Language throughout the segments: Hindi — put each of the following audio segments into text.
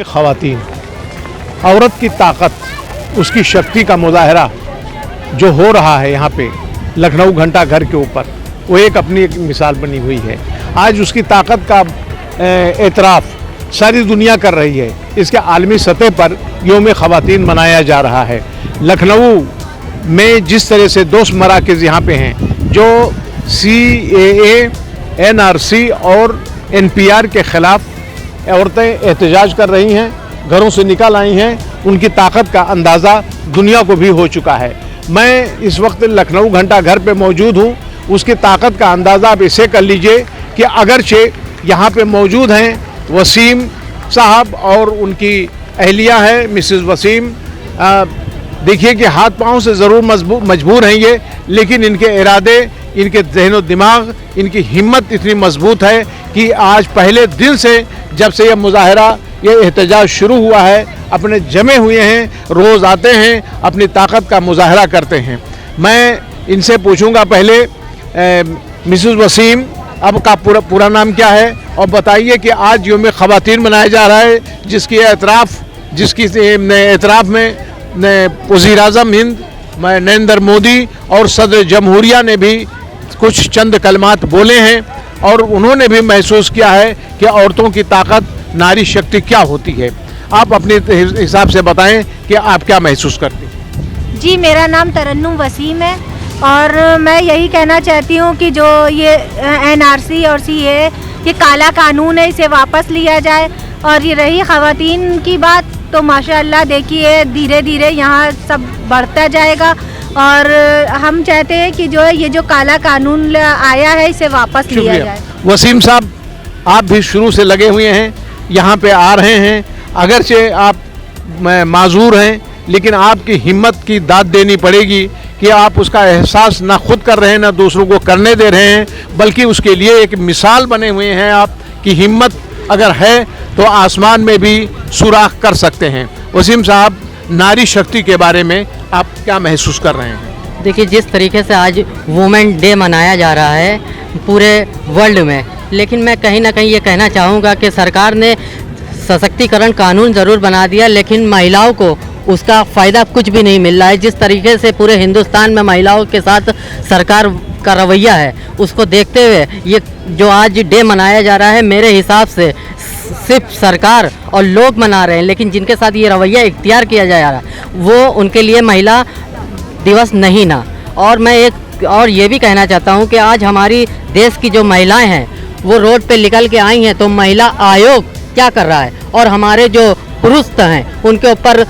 ख़वातीन, औरत की ताकत, उसकी शक्ति का मुजाहरा जो हो रहा है यहाँ पे लखनऊ घंटा घर के ऊपर, वो एक अपनी एक मिसाल बनी हुई है। आज उसकी ताकत का एतराफ़ सारी दुनिया कर रही है। इसके आलमी सतह पर यौम ख़वातीन मनाया जा रहा है। लखनऊ में जिस तरह से 2 मराकज़ यहाँ पे हैं जो CAA, NRC और NPR के ख़िलाफ़ औरतें एहतजाज कर रही हैं, घरों से निकल आई हैं, उनकी ताकत का अंदाज़ा दुनिया को भी हो चुका है। मैं इस वक्त लखनऊ घंटा घर पे मौजूद हूँ। उसकी ताकत का अंदाज़ा आप इसे कर लीजिए कि अगरचे यहाँ पे मौजूद हैं वसीम साहब और उनकी अहलिया है मिसेस वसीम, देखिए कि हाथ पाँव से ज़रूर मजबूर हैं ये, लेकिन इनके इरादे, इनके ज़हन दिमाग, इनकी हिम्मत इतनी मजबूत है कि आज पहले दिन से जब से यह मुजाहरा, ये एहतजाज शुरू हुआ है, अपने जमे हुए हैं, रोज़ आते हैं, अपनी ताकत का मुजाहरा करते हैं। मैं इनसे पूछूंगा पहले मिसेस वसीम, अब का पूरा नाम क्या है, और बताइए कि आज यौम ख़वातीन मनाया जा रहा है जिसकी एतराफ़ में वज़ीर-ए-आज़म हिंद नरेंद्र मोदी और सदर जमहूरिया ने भी कुछ चंद कलमात बोले हैं और उन्होंने भी महसूस किया है कि औरतों की ताकत, नारी शक्ति क्या होती है। आप अपने हिसाब से बताएं कि आप क्या महसूस करते हैं। जी, मेरा नाम तरन्नुम वसीम है और मैं यही कहना चाहती हूँ कि जो ये NRC और CAA ये काला कानून है, इसे वापस लिया जाए। और ये रही ख़वातीन की बात, तो माशाअल्लाह देखिए धीरे धीरे यहाँ सब बढ़ता जाएगा और हम चाहते हैं कि जो है ये जो काला कानून आया है इसे वापस लिया जाए। वसीम साहब, आप भी शुरू से लगे हुए हैं, यहाँ पे आ रहे हैं, अगरचे आप माजूर हैं, लेकिन आपकी हिम्मत की दाद देनी पड़ेगी कि आप उसका एहसास ना खुद कर रहे हैं ना दूसरों को करने दे रहे हैं, बल्कि उसके लिए एक मिसाल बने हुए हैं। आपकी हिम्मत अगर है तो आसमान में भी सुराख कर सकते हैं। वसीम साहब, नारी शक्ति के बारे में आप क्या महसूस कर रहे हैं? देखिए, जिस तरीके से आज वुमेन डे मनाया जा रहा है पूरे वर्ल्ड में, लेकिन मैं कहीं ना कहीं ये कहना चाहूँगा कि सरकार ने सशक्तिकरण कानून ज़रूर बना दिया, लेकिन महिलाओं को उसका फ़ायदा कुछ भी नहीं मिल रहा है। जिस तरीके से पूरे हिंदुस्तान में महिलाओं के साथ सरकार का रवैया है, उसको देखते हुए ये जो आज डे मनाया जा रहा है, मेरे हिसाब से सिर्फ सरकार और लोग मना रहे हैं, लेकिन जिनके साथ ये रवैया इख्तियार किया जा रहा है वो उनके लिए महिला दिवस नहीं ना। और मैं एक और ये भी कहना चाहता हूँ कि आज हमारी देश की जो महिलाएं हैं वो रोड पे निकल के आई हैं, तो महिला आयोग क्या कर रहा है और हमारे जो पुरुष हैं उनके ऊपर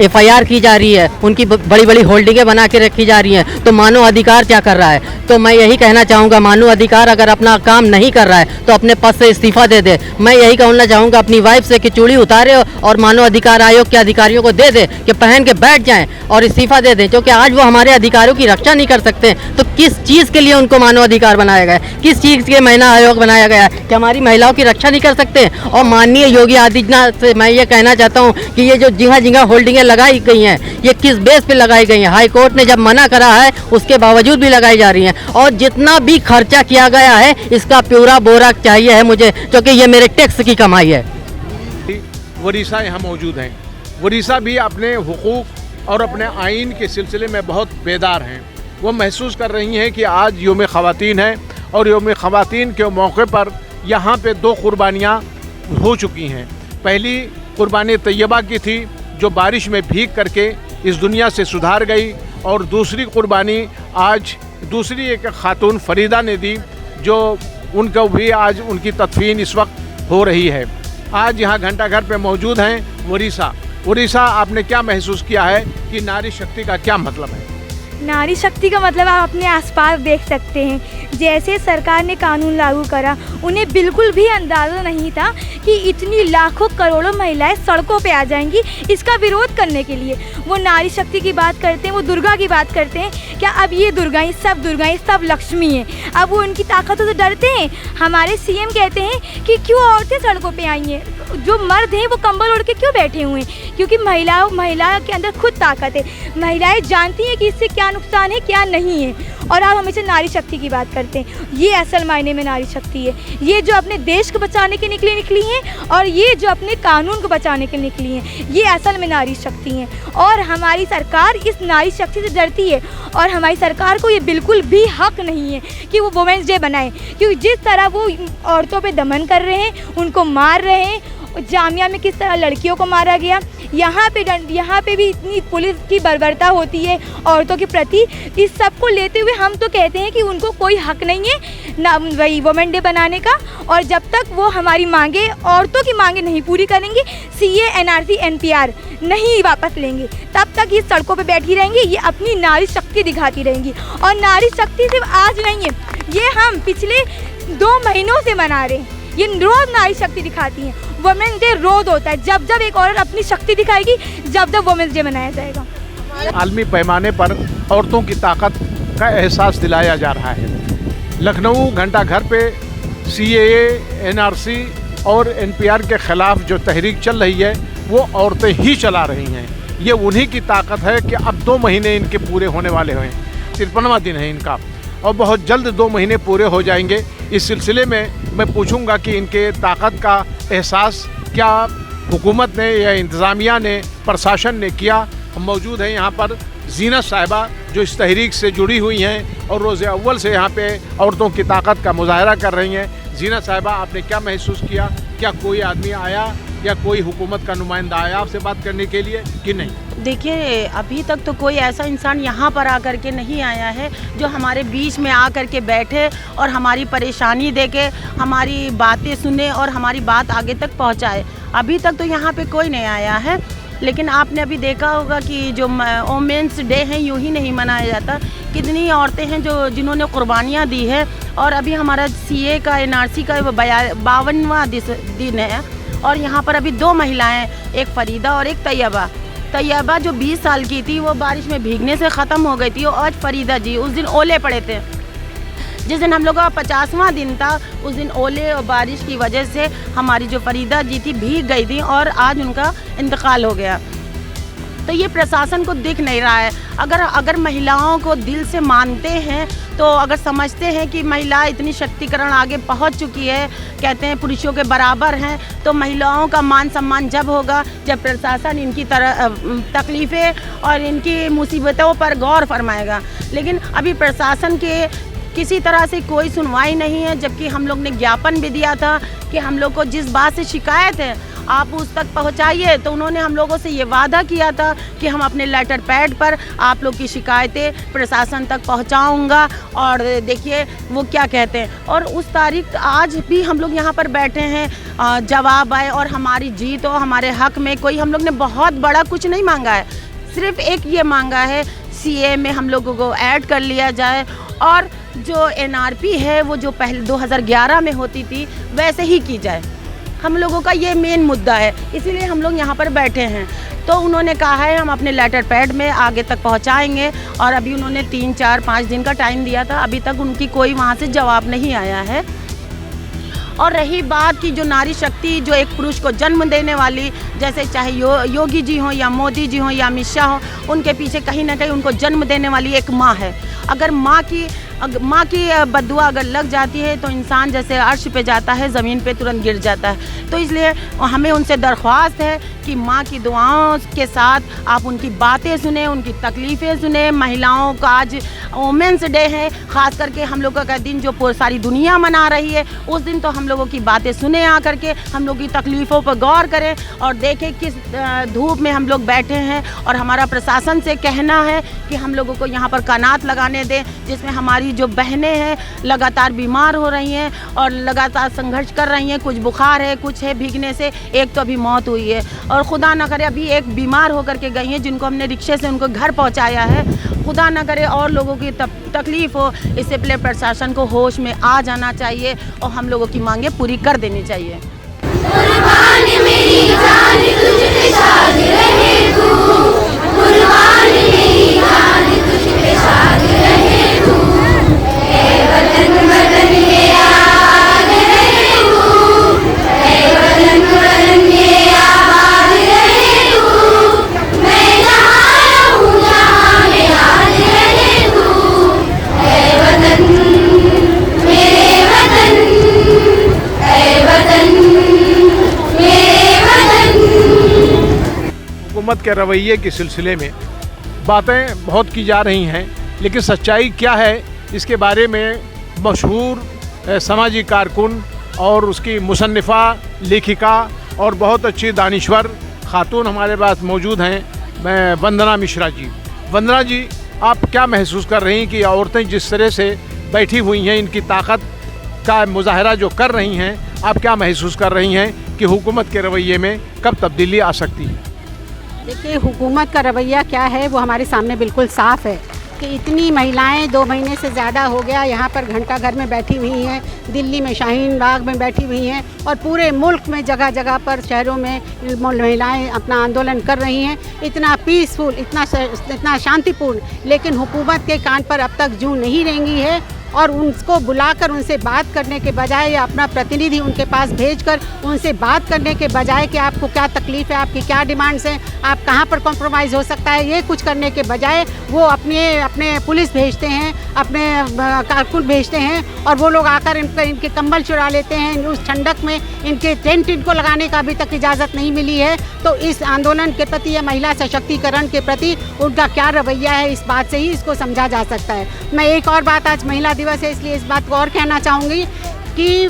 FIR की जा रही है, उनकी बड़ी बड़ी होल्डिंगें बना के रखी जा रही हैं, तो मानव अधिकार क्या कर रहा है? तो मैं यही कहना चाहूँगा, मानव अधिकार अगर अपना काम नहीं कर रहा है तो अपने पद से इस्तीफ़ा दे दे। मैं यही कहना चाहूँगा अपनी वाइफ से कि चूड़ी उतारे और मानव अधिकार आयोग के अधिकारियों को दे दे कि पहन के बैठ जाएं और इस्तीफ़ा दे दें, क्योंकि आज वो हमारे अधिकारों की रक्षा नहीं कर सकते। तो किस चीज़ के लिए उनको मानव अधिकार बनाया गया है? किस चीज़ के महिला आयोग बनाया गया है कि हमारी महिलाओं की रक्षा नहीं कर सकते? और माननीय योगी आदित्यनाथ से मैं ये कहना चाहता हूँ कि ये जो जगह जगह होल्डिंगें लगाई गई हैं, ये किस बेस पे लगाई गई हैं? हाई कोर्ट ने जब मना करा है उसके बावजूद भी लगाई जा रही हैं, और जितना भी खर्चा किया गया है इसका पूरा बोरा चाहिए है मुझे, क्योंकि ये मेरे टैक्स की कमाई है। वरीसा यहाँ मौजूद हैं। वरीसा भी अपने हुकूक और अपने आइन के सिलसिले में बहुत बेदार हैं। वो महसूस कर रही हैं कि आज यौम ख़वातीन है और यौम ख़वातीन के मौके पर यहाँ पे 2 कुर्बानियाँ हो चुकी हैं। पहली कुर्बानी तैयबा की थी जो बारिश में भीग करके इस दुनिया से सुधार गई, और दूसरी कुर्बानी आज दूसरी एक खातून फरीदा ने दी, जो उनको भी आज उनकी तदफीन इस वक्त हो रही है। आज यहाँ घंटा घर पे मौजूद हैं वरीसा, आपने क्या महसूस किया है कि नारी शक्ति का क्या मतलब है? नारी शक्ति का मतलब आप अपने आसपास देख सकते हैं। जैसे सरकार ने कानून लागू करा, उन्हें बिल्कुल भी अंदाज़ा नहीं था कि इतनी लाखों करोड़ों महिलाएं सड़कों पे आ जाएंगी इसका विरोध करने के लिए। वो नारी शक्ति की बात करते हैं, वो दुर्गा की बात करते हैं। क्या अब ये दुर्गाएं सब लक्ष्मी हैं? अब वो उनकी ताकतों से डरते हैं? हमारे CM कहते हैं कि क्यों औरतें सड़कों पे आई हैं, जो मर्द हैं वो कंबल ओढ़ के क्यों बैठे हुए हैं? क्योंकि महिला के अंदर खुद ताकत है। महिलाएं जानती हैं कि इससे क्या नुकसान है क्या नहीं है, और आप हमेशा नारी शक्ति की बात करते हैं। जानते हैं। ये असल मायने में नारी शक्ति है। ये जो अपने देश को बचाने के निकली हैं और ये जो अपने कानून को बचाने के निकली हैं, ये असल में नारी शक्ति हैं। और हमारी सरकार इस नारी शक्ति से डरती है और हमारी सरकार को ये बिल्कुल भी हक नहीं है कि वो वुमेंस डे बनाए, क्योंकि जिस तरह वो औरतों पे दमन कर रहे हैं, उनको मार रहे हैं, जामिया में किस तरह लड़कियों को मारा गया, यहाँ पे भी इतनी पुलिस की बर्बरता होती है औरतों के प्रति। इस सब को लेते हुए हम तो कहते हैं कि उनको कोई हक नहीं है ना वही वुमेन डे बनाने का। और जब तक वो हमारी मांगे, औरतों की मांगे नहीं पूरी करेंगे, CA NRC NPR नहीं वापस लेंगे, तब तक ये सड़कों पे बैठी रहेंगी, ये अपनी नारी शक्ति दिखाती रहेंगी। और नारी शक्ति सिर्फ आज नहीं है, ये हम पिछले 2 महीनों से मना रहे हैं। ये रोज़ नारी शक्ति दिखाती हैं। वुमेन्स डे रोज़ होता है, जब जब एक औरत अपनी शक्ति दिखाएगी, जब जब वुमेन्स डे मनाया जाएगा। आलमी पैमाने पर औरतों की ताकत का एहसास दिलाया जा रहा है। लखनऊ घंटा घर पे CAA NRC और NPR के ख़िलाफ़ जो तहरीक चल रही है, वो औरतें ही चला रही हैं। ये उन्हीं की ताकत है कि अब 2 महीने इनके पूरे होने वाले हैं। 53वां दिन है इनका और बहुत जल्द 2 महीने पूरे हो जाएंगे। इस सिलसिले में मैं पूछूंगा कि इनके ताकत का एहसास क्या हुकूमत ने या इंतज़ामिया ने, प्रशासन ने किया। हम मौजूद हैं यहाँ पर जीनत साहिबा, जो इस तहरीक से जुड़ी हुई हैं और रोज़े अव्वल से यहाँ पे औरतों की ताकत का मुजाहरा कर रही हैं। जीनत साहिबा, आपने क्या महसूस किया? क्या कोई आदमी आया या कोई हुकूमत का नुमाइंदा आया आपसे बात करने के लिए कि नहीं? देखिए, अभी तक तो कोई ऐसा इंसान यहाँ पर आकर के नहीं आया है जो हमारे बीच में आकर के बैठे और हमारी परेशानी देखे, हमारी बातें सुने और हमारी बात आगे तक पहुँचाए। अभी तक तो यहाँ पे कोई नहीं आया है। लेकिन आपने अभी देखा होगा कि जो वुमेन्स डे है यूँ ही नहीं मनाया जाता। कितनी औरतें हैं जिन्होंने कुर्बानियाँ दी है। और अभी हमारा CA का NRC का 52वां दिन है और यहाँ पर अभी 2 महिलाएं, एक फरीदा और एक तैयबा जो 20 साल की थी, वो बारिश में भीगने से ख़त्म हो गई थी। और आज फरीदा जी, उस दिन ओले पड़े थे, जिस दिन हम लोगों का 50वां दिन था, उस दिन ओले और बारिश की वजह से हमारी जो फरीदा जी थी भीग गई थी और आज उनका इंतकाल हो गया। तो ये प्रशासन को दिख नहीं रहा है। अगर महिलाओं को दिल से मानते हैं, तो अगर समझते हैं कि महिला इतनी शक्तिकरण आगे पहुंच चुकी है, कहते हैं पुरुषों के बराबर हैं, तो महिलाओं का मान सम्मान जब होगा जब प्रशासन इनकी तकलीफ़ें और इनकी मुसीबतों पर गौर फरमाएगा। लेकिन अभी प्रशासन के किसी तरह से कोई सुनवाई नहीं है। जबकि हम लोग ने ज्ञापन भी दिया था कि हम लोग को जिस बात से शिकायत है आप उस तक पहुंचाइए, तो उन्होंने हम लोगों से ये वादा किया था कि हम अपने लेटर पैड पर आप लोग की शिकायतें प्रशासन तक पहुंचाऊंगा। और देखिए वो क्या कहते हैं। और उस तारीख आज भी हम लोग यहाँ पर बैठे हैं, जवाब आए और हमारी जीत हो, हमारे हक में कोई हम लोग ने बहुत बड़ा कुछ नहीं मांगा है। सिर्फ एक ये मांगा है, CA में हम लोगों को ऐड कर लिया जाए और जो NRP है वो जो पहले 2011 में होती थी वैसे ही की जाए। हम लोगों का ये मेन मुद्दा है, इसीलिए हम लोग यहाँ पर बैठे हैं। तो उन्होंने कहा है हम अपने लेटर पैड में आगे तक पहुँचाएंगे और अभी उन्होंने 3, 4, 5 दिन का टाइम दिया था, अभी तक उनकी कोई वहाँ से जवाब नहीं आया है। और रही बात की जो नारी शक्ति जो एक पुरुष को जन्म देने वाली, जैसे चाहे योगी जी हों या मोदी जी हों या अमित शाह हों, उनके पीछे कहीं ना कहीं उनको जन्म देने वाली एक माँ है। अगर माँ की बद्दुआ अगर लग जाती है तो इंसान जैसे अर्श पे जाता है, ज़मीन पे तुरंत गिर जाता है। तो इसलिए हमें उनसे दरख्वास्त है कि माँ की दुआओं के साथ आप उनकी बातें सुने, उनकी तकलीफ़ें सुने। महिलाओं का आज वुमेन्स डे है, ख़ास करके हम लोगों का दिन जो सारी दुनिया मना रही है, उस दिन तो हम लोगों की बातें सुने, आकर के हम लोग की तकलीफ़ों पर गौर करें और देखें किस धूप में हम लोग बैठे हैं। और हमारा प्रशासन से कहना है कि हम लोगों को यहाँ पर कानात लगाने दें, जिसमें हमारी जो बहनें हैं लगातार बीमार हो रही हैं और लगातार संघर्ष कर रही हैं। कुछ बुखार है, कुछ है भीगने से, एक तो अभी मौत हुई है। और खुदा न करे अभी एक बीमार होकर के गई हैं जिनको हमने रिक्शे से उनको घर पहुंचाया है। खुदा न करे और लोगों की तकलीफ़ हो। इससे पहले प्रशासन को होश में आ जाना चाहिए और हम लोगों की मांगें पूरी कर देनी चाहिए। हुकूमत के रवैये के सिलसिले में बातें बहुत की जा रही हैं, लेकिन सच्चाई क्या है इसके बारे में मशहूर समाजी कारकुन और उसकी मुसन्निफ़ा, लेखिका और बहुत अच्छी दानिश्वर खातून हमारे पास मौजूद हैं, वंदना मिश्रा जी। वंदना जी, आप क्या महसूस कर रही हैं कि औरतें जिस तरह से बैठी हुई हैं, इनकी ताकत का मुजाहरा जो कर रही हैं, आप क्या महसूस कर रही हैं कि हुकूमत के रवैये में कब तब्दीली आ सकती है? देखिए, हुकूमत का रवैया क्या है वो हमारे सामने बिल्कुल साफ़ है कि इतनी महिलाएं 2 महीने से ज़्यादा हो गया यहाँ पर घंटा घर में बैठी हुई हैं, दिल्ली में शाहीन बाग में बैठी हुई हैं और पूरे मुल्क में जगह जगह पर शहरों में महिलाएं अपना आंदोलन कर रही हैं। इतना पीसफुल, इतना शांतिपूर्ण, लेकिन हुकूमत के कान पर अब तक जूं नहीं रेंगी है और उनको बुलाकर उनसे बात करने के बजाय या अपना प्रतिनिधि उनके पास भेजकर उनसे बात करने के बजाय कि आपको क्या तकलीफ़ है, आपकी क्या डिमांड्स हैं, आप कहाँ पर कॉम्प्रोमाइज़ हो सकता है, ये कुछ करने के बजाय वो अपने पुलिस भेजते हैं, अपने कारकुन भेजते हैं और वो लोग आकर इनके कंबल चुरा लेते हैं। उस ठंडक में इनके टेंट इनको लगाने का अभी तक इजाज़त नहीं मिली है। तो इस आंदोलन के प्रति या महिला सशक्तिकरण के प्रति उनका क्या रवैया है, इस बात से ही इसको समझा जा सकता है। मैं एक और बात, आज महिला दिवस है इसलिए इस बात को और कहना चाहूँगी कि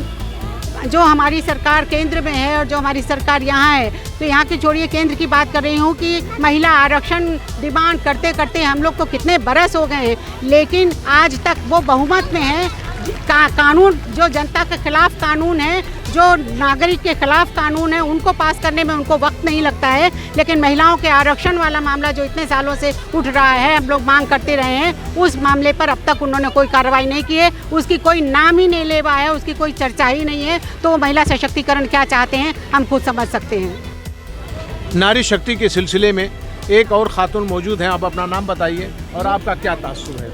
जो हमारी सरकार केंद्र में है और जो हमारी सरकार यहाँ है, तो यहाँ की छोड़िए, केंद्र की बात कर रही हूँ कि महिला आरक्षण डिमांड करते करते हम लोग को कितने बरस हो गए हैं, लेकिन आज तक वो बहुमत में है। कानून जो जनता के खिलाफ कानून है, जो नागरिक के खिलाफ कानून है, उनको पास करने में उनको वक्त नहीं लगता है। लेकिन महिलाओं के आरक्षण वाला मामला जो इतने सालों से उठ रहा है, हम लोग मांग करते रहे हैं, उस मामले पर अब तक उन्होंने कोई कार्रवाई नहीं की है, उसकी कोई नाम ही नहीं ले पाया है, उसकी कोई चर्चा ही नहीं है। तो महिला सशक्तिकरण क्या चाहते हैं हम खुद समझ सकते हैं। नारी शक्ति के सिलसिले में एक और खातून मौजूद हैं, आप अपना नाम बताइए और आपका क्या तासुर है?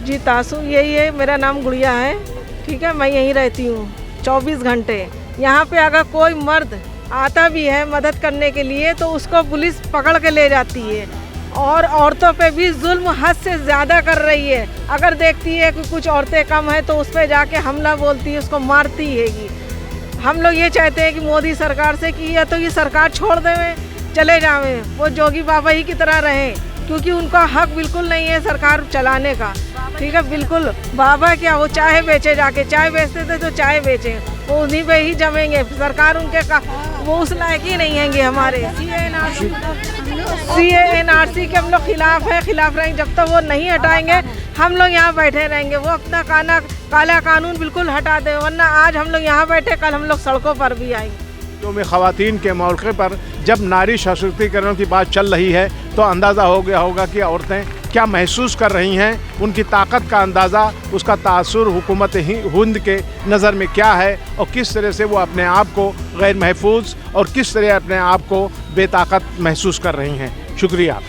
जी, तासुर यही है, मेरा नाम गुड़िया है, ठीक है, मैं यहीं रहती हूँ 24 घंटे। यहाँ पे अगर कोई मर्द आता भी है मदद करने के लिए तो उसको पुलिस पकड़ के ले जाती है और औरतों पे भी जुल्म हद से ज़्यादा कर रही है। अगर देखती है कि कुछ औरतें कम है तो उस पर जाके हमला बोलती है, उसको मारती हैगी। हम लोग ये चाहते हैं कि मोदी सरकार से कि या तो ये सरकार छोड़ देवे, चले जावे, वो जोगी बाबा ही की तरह रहें, क्योंकि उनका हक बिल्कुल नहीं है सरकार चलाने का, ठीक है। बिल्कुल बाबा क्या, वो चाय बेचे, जाके चाय बेचते थे तो चाय बेचें, वो उन्हीं पे ही जमेंगे। सरकार उनके का वो उस लायक ही नहीं हैंगे। हमारे CA-NRC के हम लोग खिलाफ रहेंगे। जब तक वो नहीं हटाएंगे हम लोग यहाँ बैठे रहेंगे। वो अपना काला कानून बिल्कुल हटा दे, वरना आज हम लोग यहाँ बैठे, कल हम लोग सड़कों पर भी आएंगे। तो में ख़वातीन के मौके पर जब नारी सशक्तिकरण की बात चल रही है तो अंदाज़ा हो गया होगा कि औरतें क्या महसूस कर रही हैं, उनकी ताकत का अंदाज़ा, उसका तासुर हुकूमत हिंद के नज़र में क्या है और किस तरह से वो अपने आप को गैर महफूज और किस तरह अपने आप को बेताकत महसूस कर रही हैं। शुक्रिया।